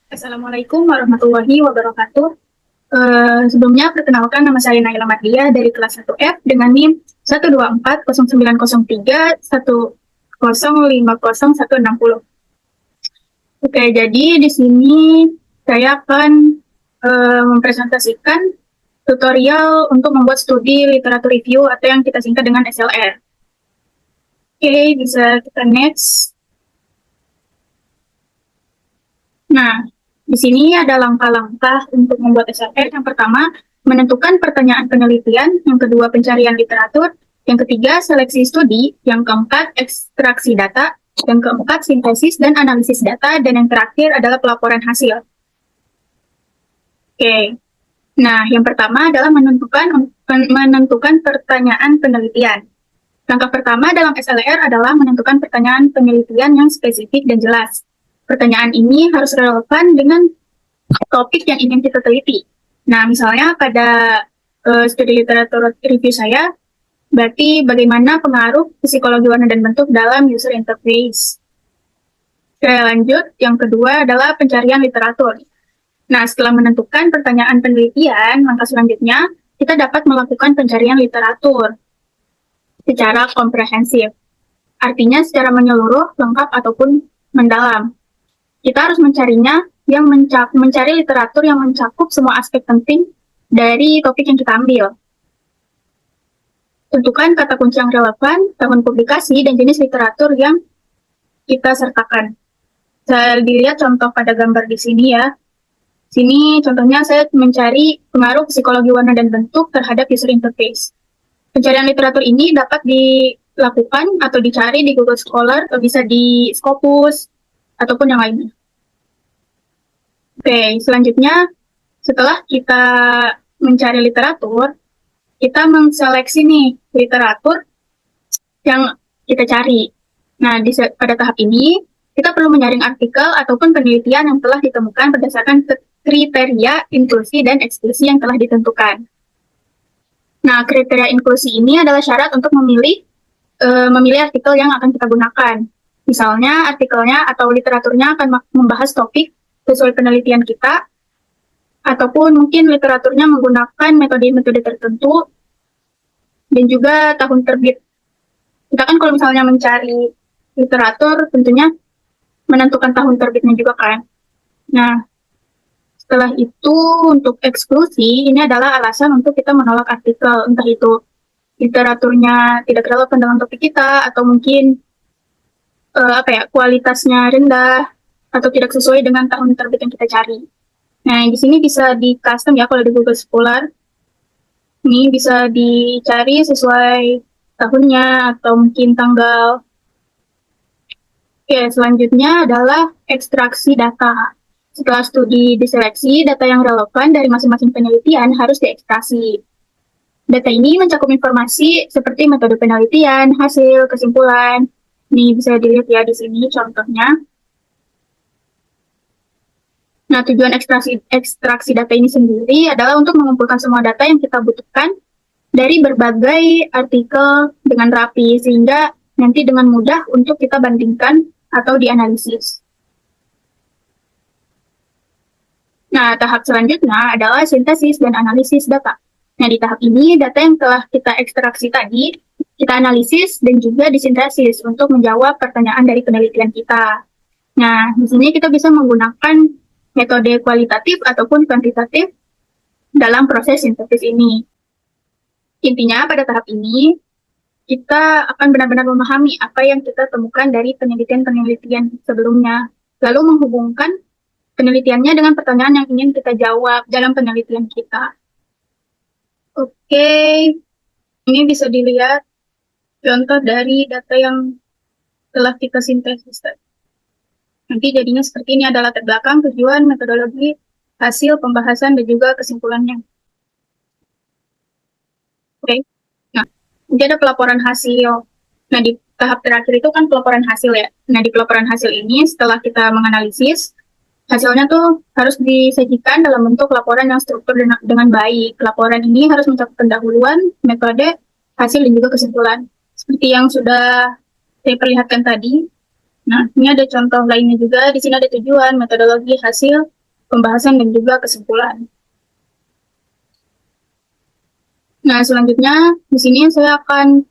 Assalamualaikum warahmatullahi wabarakatuh. Sebelumnya, perkenalkan nama saya Naila Mardia dari kelas 1F dengan NIM 124090310501660. Oke, jadi di sini saya akan mempresentasikan tutorial untuk membuat studi literatur review atau yang kita singkat dengan SLR. Oke, bisa kita next. Nah, di sini ada langkah-langkah untuk membuat SLR. Yang pertama, menentukan pertanyaan penelitian. Yang kedua, pencarian literatur. Yang ketiga, seleksi studi. Yang keempat, ekstraksi data. Yang keempat, sintesis dan analisis data. Dan yang terakhir adalah pelaporan hasil. Oke. Nah, yang pertama adalah menentukan pertanyaan penelitian. Langkah pertama dalam SLR adalah menentukan pertanyaan penelitian yang spesifik dan jelas. Pertanyaan ini harus relevan dengan topik yang ingin kita teliti. Nah, misalnya pada studi literatur review saya, berarti bagaimana pengaruh psikologi warna dan bentuk dalam user interface. Oke, lanjut. Yang kedua adalah pencarian literatur. Nah, setelah menentukan pertanyaan penelitian, langkah selanjutnya, kita dapat melakukan pencarian literatur secara komprehensif. Artinya secara menyeluruh, lengkap, ataupun mendalam. Kita harus mencarinya yang mencari literatur yang mencakup semua aspek penting dari topik yang kita ambil. Tentukan kata kunci yang relevan, tahun publikasi, dan jenis literatur yang kita sertakan. Saya dilihat contoh pada gambar di sini ya. Sini contohnya saya mencari pengaruh psikologi warna dan bentuk terhadap user interface. Pencarian literatur ini dapat dilakukan atau dicari di Google Scholar, atau bisa di Scopus, ataupun yang lainnya. Oke, selanjutnya setelah kita mencari literatur, kita menseleksi nih literatur yang kita cari. Nah, pada tahap ini, kita perlu menyaring artikel ataupun penelitian yang telah ditemukan berdasarkan kriteria inklusi dan eksklusi yang telah ditentukan. Nah, kriteria inklusi ini adalah syarat untuk memilih artikel yang akan kita gunakan. Misalnya, artikelnya atau literaturnya akan membahas topik sesuai penelitian kita, ataupun mungkin literaturnya menggunakan metode-metode tertentu, dan juga tahun terbit. Kita kan kalau misalnya mencari literatur, tentunya menentukan tahun terbitnya juga kan. Nah, setelah itu untuk eksklusi, ini adalah alasan untuk kita menolak artikel, entah itu literaturnya tidak relevan dengan topik kita, atau mungkin kualitasnya rendah, atau tidak sesuai dengan tahun terbit yang kita cari. Nah, di sini bisa di custom ya kalau di Google Scholar. Ini bisa dicari sesuai tahunnya atau mungkin tanggal. Oke, selanjutnya adalah ekstraksi data. Setelah studi diseleksi, data yang relevan dari masing-masing penelitian harus diekstraksi. Data ini mencakup informasi seperti metode penelitian, hasil, kesimpulan. Ini bisa dilihat ya di sini contohnya. Nah, tujuan ekstraksi data ini sendiri adalah untuk mengumpulkan semua data yang kita butuhkan dari berbagai artikel dengan rapi, sehingga nanti dengan mudah untuk kita bandingkan atau dianalisis. Nah, tahap selanjutnya adalah sintesis dan analisis data. Nah, di tahap ini, data yang telah kita ekstraksi tadi, kita analisis dan juga disintesis untuk menjawab pertanyaan dari penelitian kita. Nah, di sini kita bisa menggunakan metode kualitatif ataupun kuantitatif dalam proses sintesis ini. Intinya, pada tahap ini, kita akan benar-benar memahami apa yang kita temukan dari penelitian-penelitian sebelumnya, lalu menghubungkan penelitiannya dengan pertanyaan yang ingin kita jawab dalam penelitian kita. Oke, ini bisa dilihat contoh dari data yang telah kita sintesis. Nanti jadinya seperti ini, ada latar belakang, tujuan, metodologi, hasil, pembahasan, dan juga kesimpulannya. Oke, nah, ini ada pelaporan hasil. Nah, di tahap terakhir itu kan pelaporan hasil ya. Nah, di pelaporan hasil ini setelah kita menganalisis, hasilnya tuh harus disajikan dalam bentuk laporan yang struktur dengan baik. Laporan ini harus mencakup pendahuluan, metode, hasil, dan juga kesimpulan. Seperti yang sudah saya perlihatkan tadi. Nah, ini ada contoh lainnya juga. Di sini ada tujuan, metodologi, hasil, pembahasan dan juga kesimpulan. Nah, selanjutnya di sini saya akan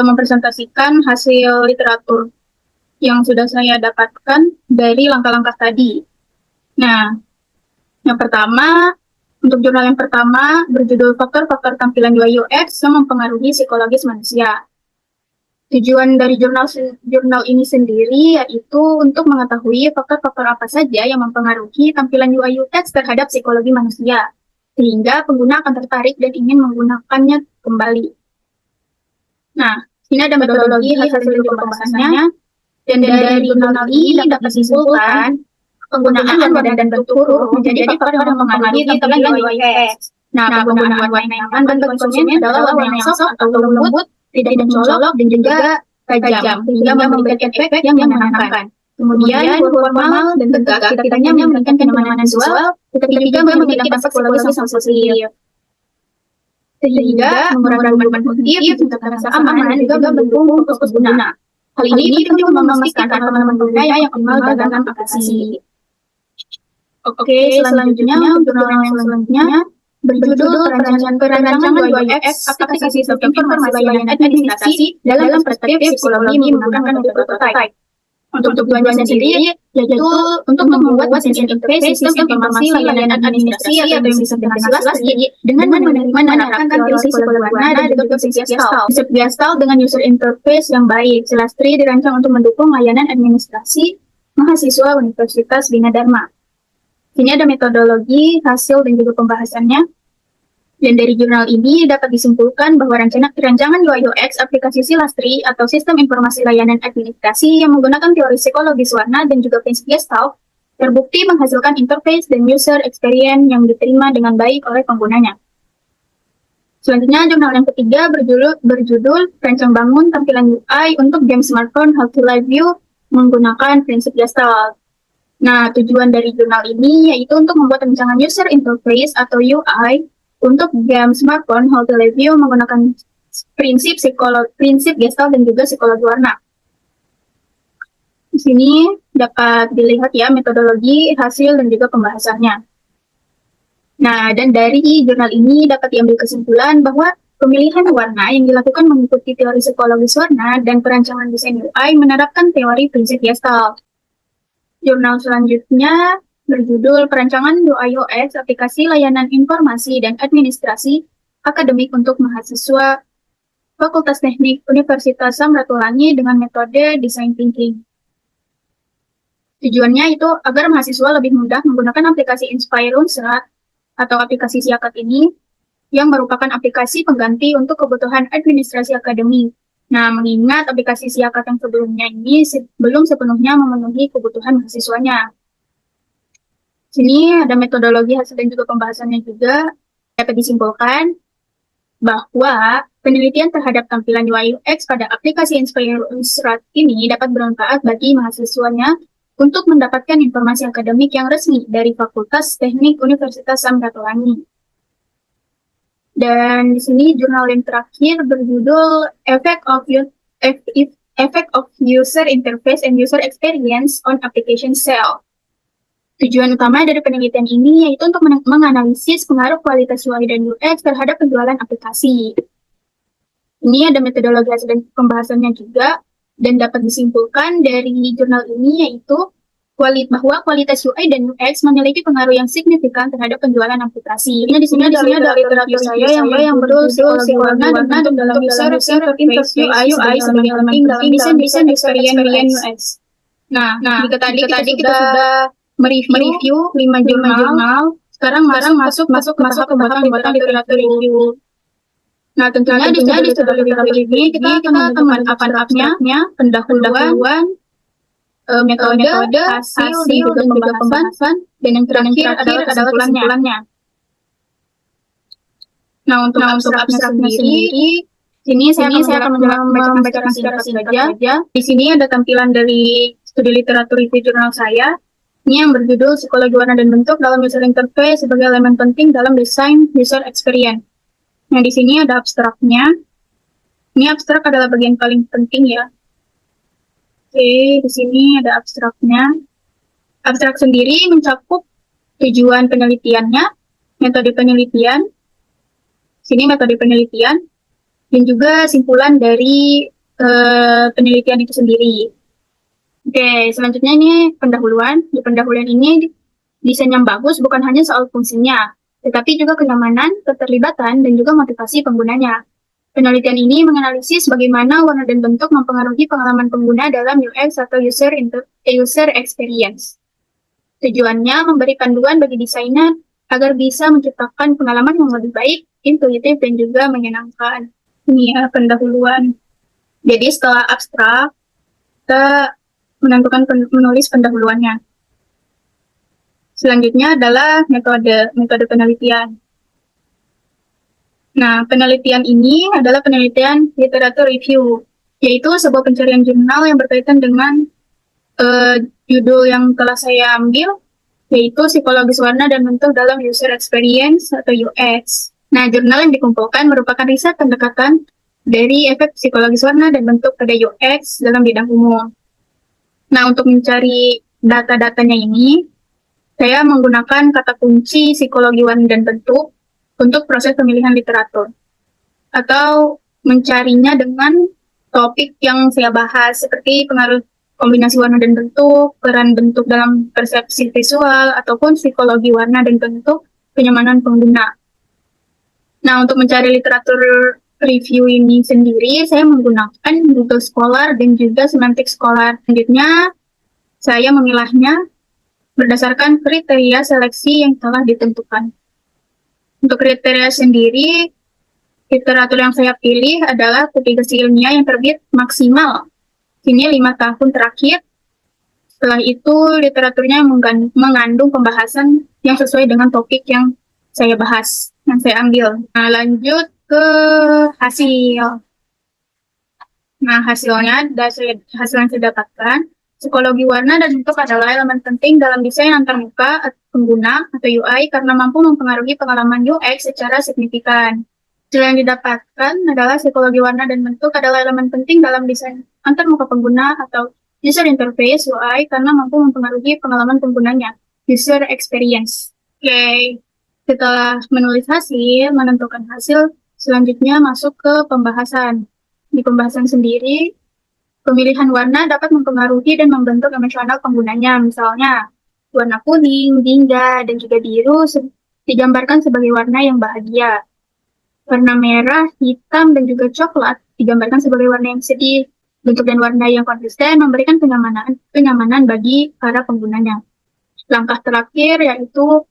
mempresentasikan hasil literatur yang sudah saya dapatkan dari langkah-langkah tadi. Nah, yang pertama, untuk jurnal yang pertama berjudul Faktor-Faktor Tampilan UI UX yang Mempengaruhi Psikologis Manusia. Tujuan dari jurnal ini sendiri yaitu untuk mengetahui faktor-faktor apa saja yang mempengaruhi tampilan UI UX terhadap psikologi manusia, sehingga pengguna akan tertarik dan ingin menggunakannya kembali. Nah, ini ada metodologi hasil pembahasannya, dan dari jurnal ini dapat disimpulkan penggunaan warna dan bentuk huruf menjadi faktor yang mempengaruhi tampilan UI UX. Nah, penggunaan warna yang nyaman bagi konsumen adalah warna yang soft atau lembut, tidak mencolok dan juga tajam, sehingga memberikan efek yang menyenangkan. Kemudian, huruf formal dan tegak setidaknya memberikan kenyamanan visual, ketiga memiliki dampak psikologis yang positif. Sehingga mengurangi beban kognitif, menciptakan rasa aman, dan juga mendukung fokus pengguna. Hal ini penting untuk memastikan teman-teman pengguna yang optimal dalam aplikasi. Oke, selanjutnya jurnal yang selanjutnya berjudul Perancangan UX Aplikasi Sistem Informasi Layanan Administrasi dalam Perspektif Psikologi Menggunakan Metode Prototype. Untuk tujuannya sendiri yaitu untuk membuat user interface sistem informasi layanan administrasi atau yang disebut dengan SILASTRI dengan menerapkan teori psikologi warna dan juga konsep Gestalt. Konsep Gestalt dengan user interface yang baik. SILASTRI dirancang untuk mendukung layanan administrasi mahasiswa Universitas Bina Dharma. Ini ada metodologi, hasil, dan juga pembahasannya. Dan dari jurnal ini dapat disimpulkan bahwa rancangan UI UX aplikasi SILASTRI atau Sistem Informasi Layanan Administrasi yang menggunakan teori psikologis warna dan juga prinsip Gestalt terbukti menghasilkan interface dan user experience yang diterima dengan baik oleh penggunanya. Selanjutnya, jurnal yang ketiga berjudul Rancang Bangun Tampilan UI untuk Game Smartphone How to Live View menggunakan prinsip Gestalt. Nah, tujuan dari jurnal ini yaitu untuk membuat rancangan user interface atau UI untuk game smartphone How to Live View menggunakan prinsip Gestalt dan juga psikologi warna. Di sini dapat dilihat ya metodologi, hasil, dan juga pembahasannya. Nah, dan dari jurnal ini dapat diambil kesimpulan bahwa pemilihan warna yang dilakukan mengikuti teori psikologis warna dan perancangan desain UI menerapkan teori prinsip Gestalt. Jurnal selanjutnya berjudul Perancangan UI UX Aplikasi Layanan Informasi dan Administrasi Akademik untuk Mahasiswa Fakultas Teknik Universitas Samratulangi dengan metode Design Thinking. Tujuannya itu agar mahasiswa lebih mudah menggunakan aplikasi Inspire Unsrat atau aplikasi Siakat ini yang merupakan aplikasi pengganti untuk kebutuhan administrasi akademik. Nah, mengingat aplikasi Siakat yang sebelumnya ini belum sepenuhnya memenuhi kebutuhan mahasiswanya. Sini ada metodologi hasil dan juga pembahasannya juga dapat disimpulkan bahwa penelitian terhadap tampilan UI UX pada aplikasi Inspire Unsrat ini dapat bermanfaat bagi mahasiswanya untuk mendapatkan informasi akademik yang resmi dari Fakultas Teknik Universitas Samratulangi. Dan di sini jurnal yang terakhir berjudul Effect of User Interface and User Experience on Application Cell. Tujuan utama dari penelitian ini yaitu untuk menganalisis pengaruh kualitas UI dan UX terhadap penjualan aplikasi. Ini ada metodologi hasil dan pembahasannya juga, dan dapat disimpulkan dari jurnal ini yaitu bahwa kualitas UI dan UX memiliki pengaruh yang signifikan terhadap penjualan aplikasi. Ini di sini ada literatur saya yang berjudul Psikologi Warna dalam User Interface UI sebagai elemen penting dalam desain experience UX. Nah, jika tadi kita sudah mereview 5 jurnal, sekarang masuk ke tahap pembuatan literatur review. Nah, tentunya di literatur ini kita akan abstraknya, pendahuluan, metode, hasil, dan juga pembahasan, dan yang terakhir adalah kesimpulannya. Nah, untuk abstraknya sendiri, sini saya akan membacakan singkat saja. Di sini ada tampilan dari studi literatur review jurnal saya. Ini yang berjudul Psikologi Warna dan Bentuk dalam User Interface sebagai elemen penting dalam desain user experience. Nah, di sini ada abstraknya. Ini abstrak adalah bagian paling penting ya. Oke, di sini ada abstraknya. Abstrak sendiri mencakup tujuan penelitiannya, metode penelitian, sini metode penelitian, dan juga simpulan dari penelitian itu sendiri. Oke, selanjutnya ini pendahuluan. Di pendahuluan ini desain yang bagus bukan hanya soal fungsinya, tetapi juga kenyamanan, keterlibatan, dan juga motivasi penggunanya. Penelitian ini menganalisis bagaimana warna dan bentuk mempengaruhi pengalaman pengguna dalam UX atau user experience. Tujuannya memberi panduan bagi desainer agar bisa menciptakan pengalaman yang lebih baik, intuitif, dan juga menyenangkan. Ini ya pendahuluan. Jadi setelah abstrak, kita menulis pendahuluannya. Selanjutnya adalah metode penelitian. Nah, penelitian ini adalah penelitian literatur review, yaitu sebuah pencarian jurnal yang berkaitan dengan judul yang telah saya ambil, yaitu psikologis warna dan bentuk dalam user experience atau UX. Nah, jurnal yang dikumpulkan merupakan riset pendekatan dari efek psikologis warna dan bentuk pada UX dalam bidang umum. Nah, untuk mencari data-datanya ini, saya menggunakan kata kunci psikologi warna dan bentuk untuk proses pemilihan literatur. Atau mencarinya dengan topik yang saya bahas, seperti pengaruh kombinasi warna dan bentuk, peran bentuk dalam persepsi visual, ataupun psikologi warna dan bentuk kenyamanan pengguna. Nah, untuk mencari literatur review ini sendiri, saya menggunakan Google Scholar dan juga Semantic Scholar. Selanjutnya, saya memilahnya berdasarkan kriteria seleksi yang telah ditentukan. Untuk kriteria sendiri, literatur yang saya pilih adalah publikasi ilmiah yang terbit maksimal. Ini 5 tahun terakhir. Setelah itu, literaturnya mengandung pembahasan yang sesuai dengan topik yang saya bahas, yang saya ambil. Nah, lanjut ke hasil. Nah, hasilnya, hasil yang saya dapatkan, psikologi warna dan bentuk adalah elemen penting dalam desain antarmuka pengguna atau UI karena mampu mempengaruhi pengalaman UX secara signifikan. Hasil yang didapatkan adalah psikologi warna dan bentuk adalah elemen penting dalam desain antarmuka pengguna atau user interface UI karena mampu mempengaruhi pengalaman penggunanya, user experience. Oke, setelah menulis hasil, menentukan hasil, selanjutnya masuk ke pembahasan. Di pembahasan sendiri, pemilihan warna dapat mempengaruhi dan membentuk emosional penggunanya. Misalnya, warna kuning, jingga, dan juga biru digambarkan sebagai warna yang bahagia. Warna merah, hitam, dan juga coklat digambarkan sebagai warna yang sedih. Bentuk dan warna yang konsisten memberikan kenyamanan bagi para penggunanya. Langkah terakhir yaitu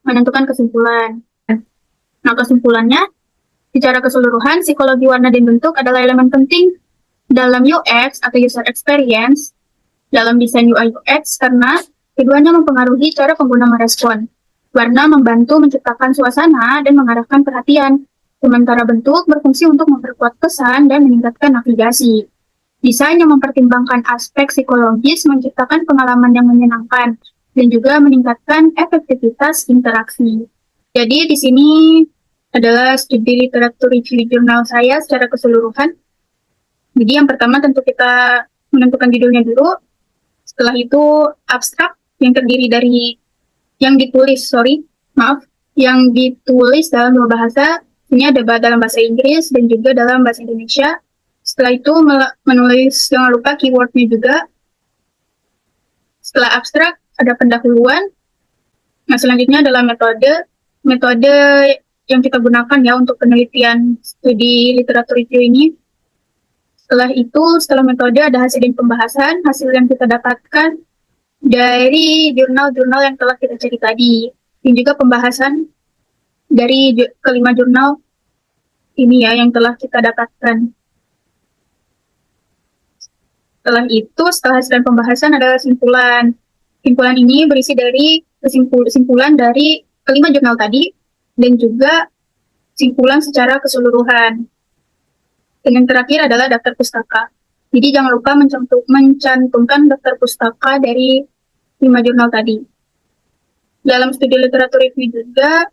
menentukan kesimpulan. Nah, kesimpulannya, secara keseluruhan, psikologi warna dan bentuk adalah elemen penting dalam UX atau user experience, dalam desain UI UX karena keduanya mempengaruhi cara pengguna merespon. Warna membantu menciptakan suasana dan mengarahkan perhatian, sementara bentuk berfungsi untuk memperkuat kesan dan meningkatkan navigasi. Desain yang mempertimbangkan aspek psikologis menciptakan pengalaman yang menyenangkan dan juga meningkatkan efektivitas interaksi. Jadi di sini adalah studi literatur review jurnal saya secara keseluruhan. Jadi yang pertama tentu kita menentukan judulnya dulu. Setelah itu abstrak yang terdiri dari yang ditulis dalam 2 bahasa. Ini ada dalam bahasa Inggris dan juga dalam bahasa Indonesia. Setelah itu menulis, jangan lupa keywordnya juga. Setelah abstrak ada pendahuluan. Nah, selanjutnya adalah metode yang kita gunakan ya untuk penelitian studi literatur review ini. Setelah metode ada hasil dan pembahasan, hasil yang kita dapatkan dari jurnal-jurnal yang telah kita cari tadi, dan juga pembahasan dari kelima jurnal ini ya yang telah kita dapatkan. Setelah hasil dan pembahasan adalah simpulan. Simpulan ini berisi dari kesimpulan dari kelima jurnal tadi dan juga simpulan secara keseluruhan. Dan yang terakhir adalah daftar pustaka. Jadi jangan lupa mencantumkan daftar pustaka dari 5 jurnal tadi. Dalam studi literatur review juga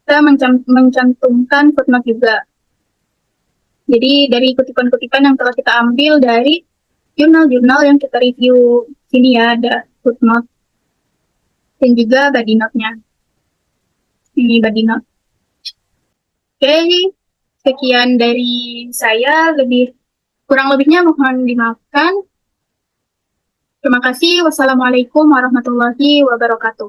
kita mencantumkan footnote juga. Jadi dari kutipan-kutipan yang telah kita ambil dari jurnal-jurnal yang kita review. Sini ya ada footnote. dan juga body note-nya. Ini body note. Oke, sekian dari saya. Kurang lebihnya mohon dimaafkan. Terima kasih. Wassalamualaikum warahmatullahi wabarakatuh.